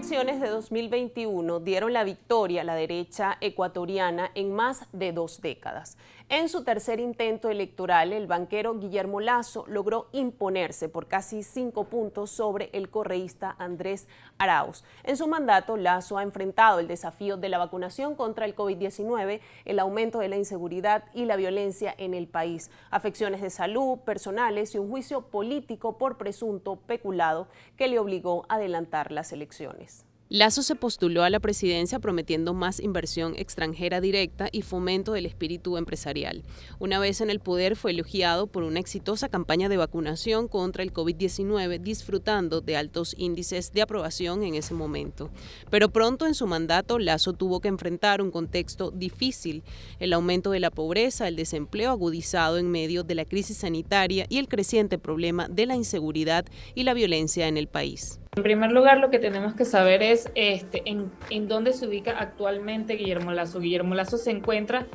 elecciones de 2021 dieron la victoria a la derecha ecuatoriana en más de 2 décadas. En su tercer intento electoral, el banquero Guillermo Lasso logró imponerse por casi 5 puntos sobre el correísta Andrés Arauz. En su mandato, Lasso ha enfrentado el desafío de la vacunación contra el COVID-19, el aumento de la inseguridad y la violencia en el país, afecciones de salud personales y un juicio político por presunto peculado que le obligó a adelantar las elecciones. Lasso se postuló a la presidencia prometiendo más inversión extranjera directa y fomento del espíritu empresarial. Una vez en el poder fue elogiado por una exitosa campaña de vacunación contra el COVID-19, disfrutando de altos índices de aprobación en ese momento. Pero pronto en su mandato, Lasso tuvo que enfrentar un contexto difícil: el aumento de la pobreza, el desempleo agudizado en medio de la crisis sanitaria y el creciente problema de la inseguridad y la violencia en el país. En primer lugar, lo que tenemos que saber es en dónde se ubica actualmente Guillermo Lasso. Guillermo Lasso se encuentra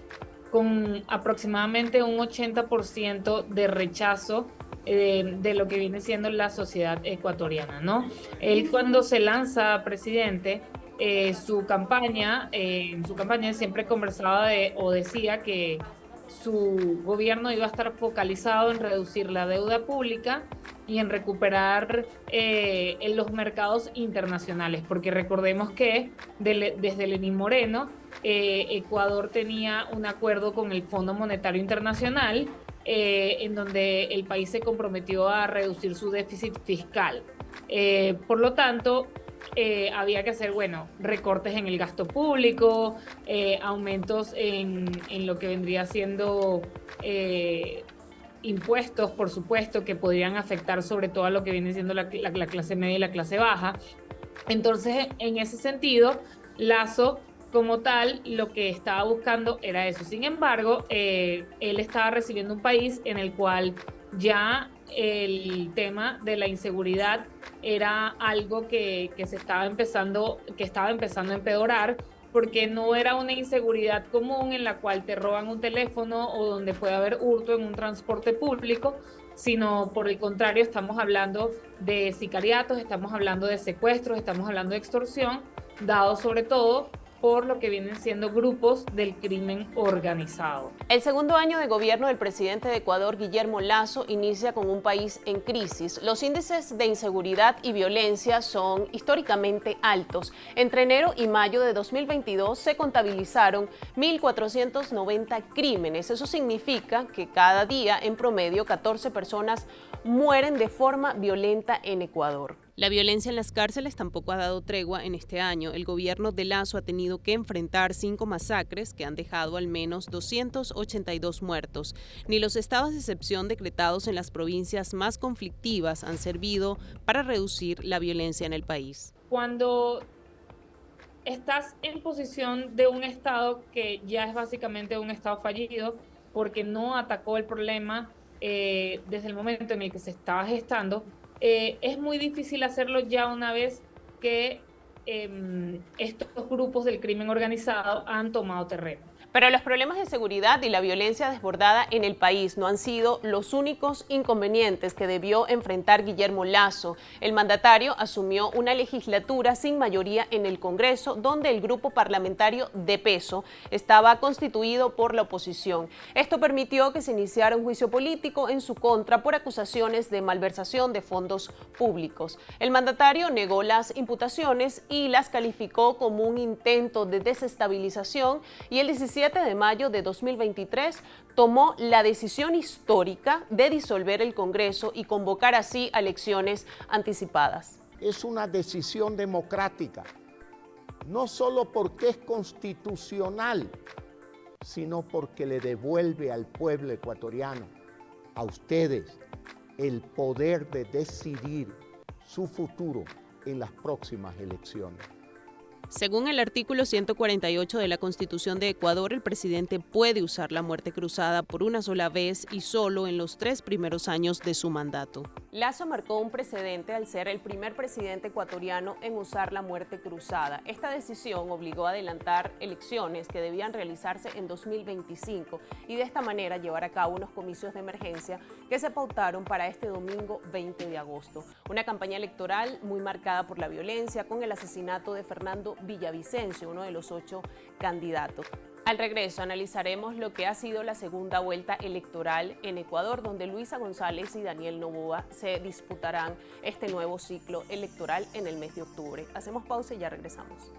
con aproximadamente un 80% de rechazo de lo que viene siendo la sociedad ecuatoriana, ¿no? Él, cuando se lanza a presidente, en su campaña siempre conversaba o decía que su gobierno iba a estar focalizado en reducir la deuda pública y en recuperar en los mercados internacionales, porque recordemos que desde Lenín Moreno, Ecuador tenía un acuerdo con el Fondo Monetario Internacional en donde el país se comprometió a reducir su déficit fiscal. Por lo tanto, había que hacer, recortes en el gasto público, aumentos en lo que vendría siendo impuestos, por supuesto, que podrían afectar sobre todo a lo que viene siendo la clase media y la clase baja. Entonces, en ese sentido, Lasso, como tal, lo que estaba buscando era eso. Sin embargo, él estaba recibiendo un país en el cual ya el tema de la inseguridad era algo que estaba empezando a empeorar, porque no era una inseguridad común en la cual te roban un teléfono o donde puede haber hurto en un transporte público, sino por el contrario, estamos hablando de sicariatos, estamos hablando de secuestros, estamos hablando de extorsión, dado sobre todo por lo que vienen siendo grupos del crimen organizado. El segundo año de gobierno del presidente de Ecuador, Guillermo Lasso, inicia con un país en crisis. Los índices de inseguridad y violencia son históricamente altos. Entre enero y mayo de 2022 se contabilizaron 1.490 crímenes. Eso significa que cada día, en promedio, 14 personas mueren de forma violenta en Ecuador. La violencia en las cárceles tampoco ha dado tregua en este año. El gobierno de Lasso ha tenido que enfrentar 5 masacres que han dejado al menos 282 muertos. Ni los estados de excepción decretados en las provincias más conflictivas han servido para reducir la violencia en el país. Cuando estás en posición de un estado que ya es básicamente un estado fallido, porque no atacó el problema desde el momento en el que se estaba gestando, es muy difícil hacerlo ya una vez que estos grupos del crimen organizado han tomado terreno. Pero los problemas de seguridad y la violencia desbordada en el país no han sido los únicos inconvenientes que debió enfrentar Guillermo Lasso. El mandatario asumió una legislatura sin mayoría en el Congreso, donde el grupo parlamentario de peso estaba constituido por la oposición. Esto permitió que se iniciara un juicio político en su contra por acusaciones de malversación de fondos públicos. El mandatario negó las imputaciones y las calificó como un intento de desestabilización, y el 17 de mayo de 2023 tomó la decisión histórica de disolver el Congreso y convocar así a elecciones anticipadas. Es una decisión democrática, no solo porque es constitucional, sino porque le devuelve al pueblo ecuatoriano, a ustedes, el poder de decidir su futuro en las próximas elecciones. Según el artículo 148 de la Constitución de Ecuador, el presidente puede usar la muerte cruzada por una sola vez y solo en los 3 primeros años de su mandato. Lasso marcó un precedente al ser el primer presidente ecuatoriano en usar la muerte cruzada. Esta decisión obligó a adelantar elecciones que debían realizarse en 2025 y de esta manera llevar a cabo unos comicios de emergencia que se pautaron para este domingo 20 de agosto. Una campaña electoral muy marcada por la violencia, con el asesinato de Fernando Villavicencio, uno de los 8 candidatos. Al regreso analizaremos lo que ha sido la segunda vuelta electoral en Ecuador, donde Luisa González y Daniel Noboa se disputarán este nuevo ciclo electoral en el mes de octubre. Hacemos pausa y ya regresamos.